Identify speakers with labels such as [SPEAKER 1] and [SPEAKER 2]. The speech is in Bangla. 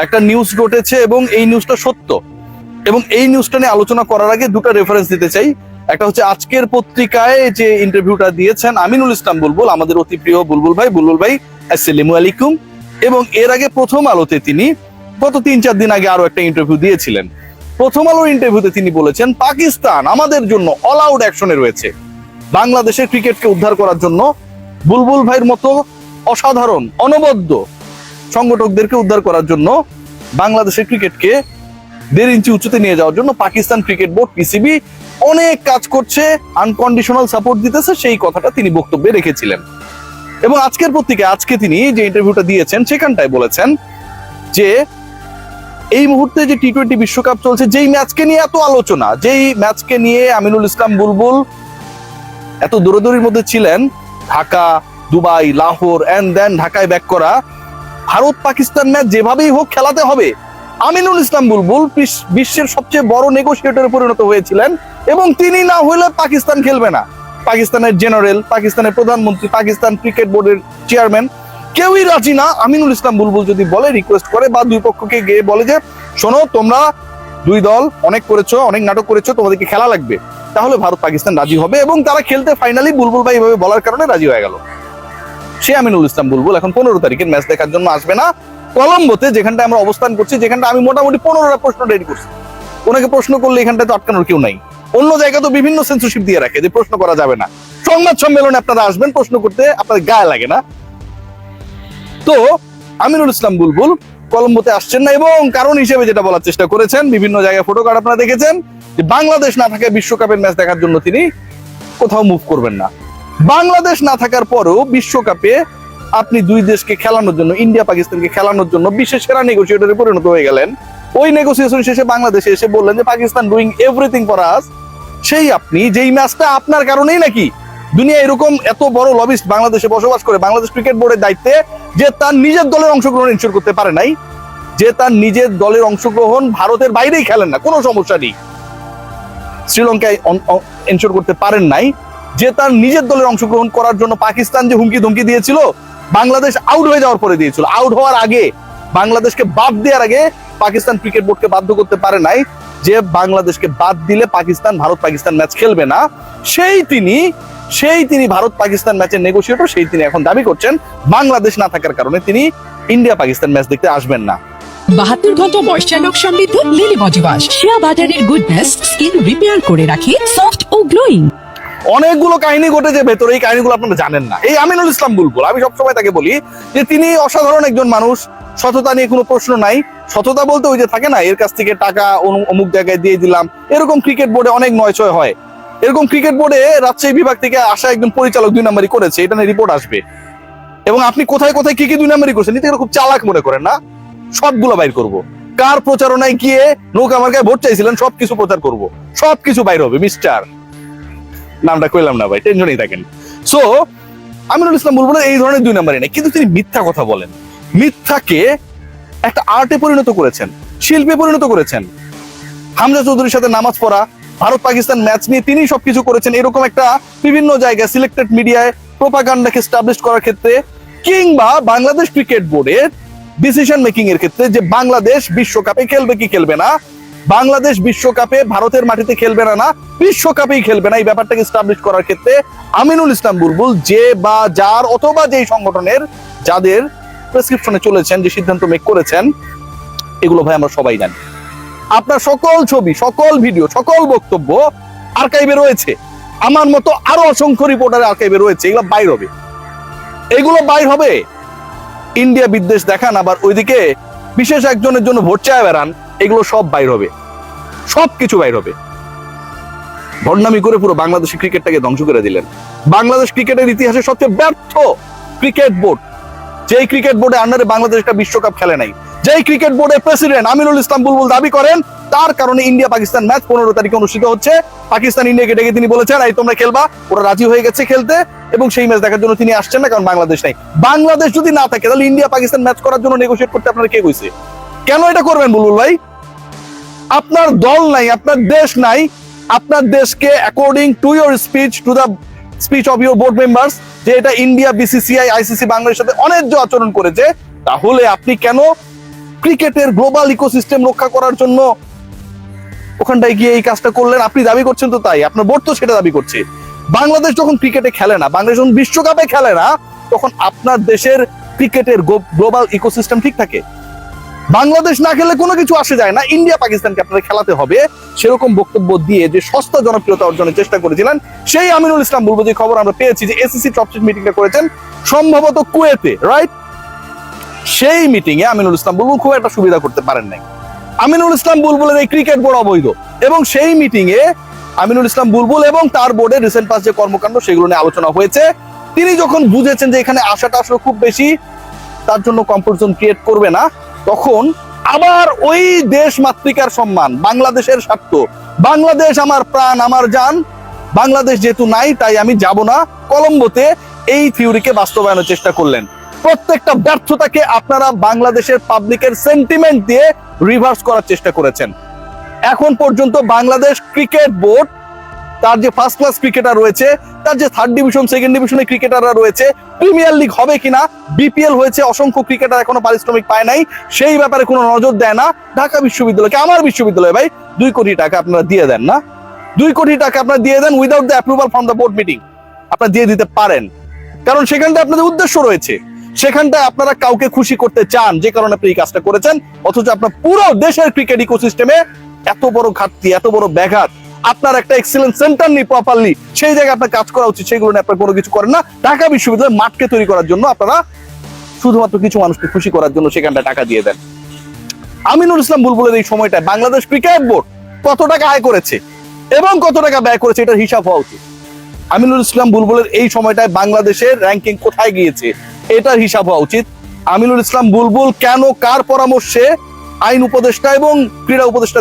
[SPEAKER 1] একটা নিউজ ঘটেছে এবং এই নিউজটা সত্য, এবং এই নিউজটা নিয়ে আলোচনা করার আগে দুটো রেফারেন্স দিতে চাই। একটা হচ্ছে আজকের পত্রিকায় যে ইন্টারভিউটা দিয়েছেন আমিনুল ইসলাম বুলবুল, আমাদের অতি প্রিয় বুলবুল ভাই আসসালামু আলাইকুম। এবং এর আগে প্রথম আলোতে তিনি গত 3-4 দিন আগে আরো একটা ইন্টারভিউ দিয়েছিলেন। প্রথম আলোর ইন্টারভিউতে তিনি বলেছেন পাকিস্তান আমাদের জন্য অল আউট অ্যাকশনে রয়েছে, বাংলাদেশের ক্রিকেটকে উদ্ধার করার জন্য বুলবুল ভাইয়ের মতো অসাধারণ অনবদ্য সংগঠকদেরকে উদ্ধার করার জন্য বাংলাদেশের ক্রিকেটকে 1.5 ইঞ্চি উঁচুতে নিয়ে যাওয়ার জন্য পাকিস্তান ক্রিকেট বোর্ড পিসিবি অনেক কাজ করছে, আনকন্ডিশনাল সাপোর্ট দিতেছে, সেই কথাটা তিনি বক্তব্যে রেখেছিলেন। এবং আজকের পত্রিকায় আজকে তিনি যে ইন্টারভিউটা দিয়েছেন সেখানটায় বলেছেন যে এই মুহূর্তে যে টি-20 বিশ্বকাপ চলছে, যেই ম্যাচকে নিয়ে এত আলোচনা, যেই ম্যাচকে নিয়ে আমিনুল ইসলাম বুলবুল এত দৌড়াদৌড়ির মধ্যে ছিলেন, Dhaka, Dubai, Lahore and then ঢাকায় ব্যাক করা, ভারত পাকিস্তান ম্যাচ যেভাবেই হোক খেলাতে হবে। আমিনুল ইসলাম বুলবুল বিশ্বের সবচেয়ে বড় নেগোসিয়েটরে পরিণত হয়েছিলেন, এবং তিনি না হলে পাকিস্তান খেলবে না। পাকিস্তানের জেনারেল, পাকিস্তানের প্রধানমন্ত্রী, পাকিস্তান ক্রিকেট বোর্ডের চেয়ারম্যান কেউই রাজি না। আমিনুল ইসলাম বুলবুল যদি বলে, রিকোয়েস্ট করে বা দুই পক্ষকে গিয়ে বলে যে শোনো, তোমরা দুই দল অনেক করেছো, অনেক নাটক করেছো, তোমাদেরকে খেলা লাগবে, তাহলে ভারত পাকিস্তান রাজি হবে, এবং তারা খেলতে ফাইনালি বুলবুল ভাই এভাবে বলার কারণে রাজি হয়ে গেল। সে আমিনুল ইসলাম বুলবুল এখন 15 তারিখের ম্যাচ দেখার জন্য আসবে না কলম্বোতে, যেখানটা আমরা অবস্থান করছি, যেখানটা আমি মোটামুটি 15টা প্রশ্ন রেডি করছি। ওনাকে প্রশ্ন করলে এখানটা তো আটকানোর কেউ নাই। অন্য জায়গা তো বিভিন্ন সেন্সরশিপ দিয়ে রাখে যে প্রশ্ন করা যাবে না। সংবাদ সম্মেলনে আপনারা আসবেন, প্রশ্ন করতে আপনাদের গায়ে লাগে না। তো আমিনুল ইসলাম বুলবুল কলম্বোতে আসছেন না, এবং কারণ হিসেবে যেটা বলার চেষ্টা করেছেন, বিভিন্ন জায়গায় ফটো কার্ড আপনারা দেখেছেন, যে বাংলাদেশ না থাকায় বিশ্বকাপের ম্যাচ দেখার জন্য তিনি কোথাও মুভ করবেন না। বাংলাদেশ না থাকার পরেও বিশ্বকাপে আপনি দুই দেশকে খেলানোর জন্য, ইন্ডিয়া পাকিস্তানকে খেলানোর জন্য বিশ্বের সেরা নেগোসিয়েটরে পরিণত হয়ে গেলেন। ওই নেগোসিয়েশন শেষে বাংলাদেশে এসে বললেন যে Pakistan doing everything for us. সেই আপনি যেই ম্যাচটা আপনার কারণেই নাকি দুনিয়া এরকম এত বড় লবিস্ট বাংলাদেশে বসবাস করে, বাংলাদেশ ক্রিকেট বোর্ডের দায়িত্বে, যে তার নিজের দলের অংশগ্রহণ এনশিওর করতে পারে নাই, যে তার নিজের দলের অংশগ্রহণ ভারতের বাইরেই খেলেন না, কোনো সমস্যা নেই, শ্রীলঙ্কায় এনশিওর করতে পারেন নাই, যে তার নিজের দলের অংশগ্রহণ করার জন্য পাকিস্তান যে হুমকি ধমকি দিয়েছিল, বাংলাদেশ আউট হয়ে যাওয়ার পরে দিয়েছিল, আউট হওয়ার আগে, বাংলাদেশকে বাদ দেওয়ার আগে পাকিস্তান ক্রিকেট বোর্ডকে বাধ্য করতে পারে নাই যে বাংলাদেশকে বাদ দিলে পাকিস্তান ভারত পাকিস্তান ম্যাচ খেলবে না। সেই তিনি ভারত পাকিস্তান ম্যাচের নেগোসিয়েটর, সেই তিনি এখন দাবি করছেন বাংলাদেশ না থাকার কারণে তিনি ইন্ডিয়া পাকিস্তান ম্যাচ দেখতে আসবেন না।
[SPEAKER 2] 72 ঘন্টা ময়েশ্চার লক সমৃদ্ধ লিলি বডি ওয়াশ, শিয়া বাটারের গুডনেস স্কিন রিপেয়ার করে রাখে সফট ও গ্লোয়িং।
[SPEAKER 1] অনেকগুলো কাহিনী ঘটেছে ভেতরে, এই কাহিনীগুলো আপনারা জানেন না। এই আমিনুল ইসলাম বুলবুল, আমি সবসময় তাকে বলি যে তিনি অসাধারণ একজন মানুষ, সততা নিয়ে কোনো প্রশ্ন নাই। সততা বলতে ওই যে থাকে না, এর কাছ থেকে টাকা অমুক জায়গায় দিয়ে দিলাম, এরকম ক্রিকেট বোর্ডে অনেক নয়ছয় হয়। এরকম ক্রিকেট বোর্ডে রাজশাহী বিভাগ থেকে আসা একজন পরিচালক 2 নাম্বারি করেছে, এটা নিয়ে রিপোর্ট আসবে। এবং আপনি কোথায় কোথায় কি 2 নাম্বারি করছেন, নিজেকে খুব চালাক মনে করেন না, সবগুলো বাইর করব। কার প্রচারণায় গিয়ে নৌকা মার্কায় ভোট চাইছিলেন, সবকিছু প্রচার করব, সবকিছু বাইর হবে। মিস্টার নামটা কইলাম না ভাই, টেনশনই থাকেন। সো আমিনুল ইসলাম বুলবুল এই ধরনের 2 নাম্বারই নেই, কিন্তু তিনি মিথ্যা কথা বলেন, মিথ্যাকে একটা আর্টে পরিণত করেছেন, শিল্পে পরিণত করেছেন। হামজা চৌধুরীর সাথে নামাজ পড়া, ভারত পাকিস্তান ম্যাচ নিয়ে তিনি সবকিছু করেছেন, এরকম একটা বিভিন্ন জায়গায় সিলেক্টেড মিডিয়ায় প্রোপাগান্ডাকে এস্টাবলিশ করার ক্ষেত্রে, কিংবা বাংলাদেশ ক্রিকেট বোর্ডের ডিসিশন মেকিং এর ক্ষেত্রে, যে বাংলাদেশ বিশ্বকাপে খেলবে কি খেলবে না, বাংলাদেশ বিশ্বকাপে ভারতের মাটিতে খেলবে না, বিশ্বকাপেই খেলবে না, এই ব্যাপারটাকে এস্টাবলিশ করার ক্ষেত্রে আমিনুল ইসলাম বুলবুল যে বা যার অথবা যেই সংগঠনের যাদের প্রেসক্রিপশনে চলেছেন, যে সিদ্ধান্ত মেক করেছেন, এগুলো ভাই আমরা সবাই জানি। আপনার সকল ছবি, সকল ভিডিও, সকল বক্তব্য আর্কাইভে রয়েছে। আমার মতো আরো অসংখ্য রিপোর্টারের আর্কাইভে রয়েছে, এগুলো বাইর হবে, এগুলো বাইর হবে। ইন্ডিয়া বিদ্বেষ দেখান, আবার ওইদিকে বিশেষ একজনের জন্য ভোট চায় বেড়ান, এগুলো সব বাইর হবে, সবকিছু বাইর হবে। ভণ্ডামি করে পুরো বাংলাদেশি ক্রিকেটটাকে ধ্বংস করে দিলেন। বাংলাদেশ ক্রিকেটের ইতিহাসে সবচেয়ে ব্যর্থ ক্রিকেট বোর্ড, যেই ক্রিকেট বোর্ডে আন্ডারে বাংলাদেশ একটা বিশ্বকাপ খেলে নাই, যেই ক্রিকেট বোর্ডের প্রেসিডেন্ট আমিনুল ইসলাম বুলবুল দাবি করেন তার কারণে ইন্ডিয়া পাকিস্তান ম্যাচ 15 তারিখে অনুষ্ঠিত হচ্ছে। পাকিস্তান ইন্ডিয়াকে ডেকে তিনি বলেছেন এই তোমরা খেলবা, ওরা রাজি হয়ে গেছে খেলতে, এবং সেই ম্যাচ দেখার জন্য তিনি আসছেন না, কারণ বাংলাদেশ নাই। বাংলাদেশ যদি না থাকে তাহলে ইন্ডিয়া পাকিস্তান ম্যাচ করার জন্য নেগোশিয়েট করতে আপনারা কে কইছে? কেন এটা করবেন বুলবুল ভাই? আপনার দল নাই, আপনার দেশ নাই, আপনার দেশকে according to your speech, to the speech of your board members, যে এটা ইন্ডিয়া, বিসিসিআই, আইসিসি বাংলাদেশের সাথে অন্যায্য আচরণ করেছে, তাহলে আপনি কেন ক্রিকেটের গ্লোবাল ইকোসিস্টেম রক্ষা করার জন্য ওখানটায় গিয়ে এই কাজটা করলেন। আপনি দাবি করছেন তো তাই, আপনার বোর্ড তো সেটা দাবি করছে। বাংলাদেশ যখন ক্রিকেটে খেলে না, বাংলাদেশ যখন বিশ্বকাপে খেলে না, তখন আপনার দেশের ক্রিকেটের গ্লোবাল ইকোসিস্টেম ঠিক থাকে। বাংলাদেশ না খেলে কোনো কিছু আসে যায় না, ইন্ডিয়া পাকিস্তানকে আপনাদের খেলাতে হবে, সেরকম বক্তব্য দিয়ে যে সস্তা জনপ্রিয়তা অর্জনের চেষ্টা করেছিলেন সেই আমিনুল ইসলাম বুলবুল, যে খবর আমরা পেয়েছি যে এসিসি টপশিট মিটিংটা করেছেন সম্ভবত কুয়েতে, রাইট? সেই মিটিং এ আমিনুল ইসলাম বুলবুল খুব একটা সুবিধা করতে পারেন নাই। আমিনুল ইসলাম বুলবুলের এই ক্রিকেট বোর্ড অবৈধ, এবং সেই মিটিং এ আমিনুল ইসলাম বুলবুল এবং তার বোর্ডের রিসেন্ট পাস যে কর্মকাণ্ড সেগুলো নিয়ে আলোচনা হয়েছে। তিনি যখন বুঝেছেন যে এখানে আশাটা আসলে খুব বেশি, তার জন্য কমফোর্ট জোন ক্রিয়েট করবে না, তখন আবার ওই দেশ মাতৃকার সম্মান, বাংলাদেশের স্বার্থ, বাংলাদেশ আমার প্রাণ আমার জান, বাংলাদেশ যেহেতু নাই তাই আমি যাব না, কলম্বোতে এই থিওরিকে বাস্তবায়নের চেষ্টা করলেন। প্রত্যেকটা ব্যর্থতাকে আপনারা বাংলাদেশের পাবলিকের সেন্টিমেন্ট দিয়ে রিভার্স করার চেষ্টা করেছেন। এখন পর্যন্ত বাংলাদেশ ক্রিকেট বোর্ড তার যে ফার্স্ট ক্লাস ক্রিকেটার রয়েছে, তার যে থার্ড ডিভিশন সেকেন্ড ডিভিশনের ক্রিকেটাররা রয়েছে, প্রিমিয়ার লিগ হবে কিনা, বিপিএল হয়েছে, অসংখ্য ক্রিকেটার এখনো পারিশ্রমিক পায় নাই, সেই ব্যাপারে কোনো নজর দেয় না। ঢাকা বিশ্ববিদ্যালয়কে, আমার বিশ্ববিদ্যালয় ভাই, 2 কোটি টাকা আপনারা দিয়ে দেন না, 2 কোটি টাকা আপনারা দিয়ে দেন without the approval from the board meeting, আপনারা দিয়ে দিতে পারেন, কারণ সেখানটা আপনাদের উদ্দেশ্য রয়েছে, সেখানটায় আপনারা কাউকে খুশি করতে চান, যে কারণে আপনি এই কাজটা করেছেন। অথচ আপনার পুরো দেশের ক্রিকেট ইকোসিস্টেমে এত বড় ঘাটতি, এত বড় ব্যাঘাত, আপনার একটা এক্সেলেন্ট সেন্টার নেই প্রপারলি, সেই জায়গায় আপনার কাজ করা উচিত, সেগুলো নিয়ে আপনার কোনো কিছু করেন না। ঢাকা বিশ্ববিদ্যালয়ের মাঠকে তৈরি করার জন্য আপনারা শুধুমাত্র কিছু মানুষকে খুশি করার জন্য সেখানটা টাকা দিয়ে দেন। আমিনুল ইসলাম বুলবুলের এই সময়টায় বাংলাদেশ ক্রিকেট বোর্ড কত টাকা আয় করেছে এবং কত টাকা ব্যয় করেছে, এটার হিসাব হওয়া উচিত। আমিনুল ইসলাম বুলবুলের এই সময়টায় বাংলাদেশের র্যাঙ্কিং কোথায় গিয়েছে, এটার হিসাব হওয়া উচিত। আমিনুল ইসলাম বুলবুল কেন, কার পরামর্শে আইন উপদেষ্টা এবং ক্রীড়া উপদেষ্টা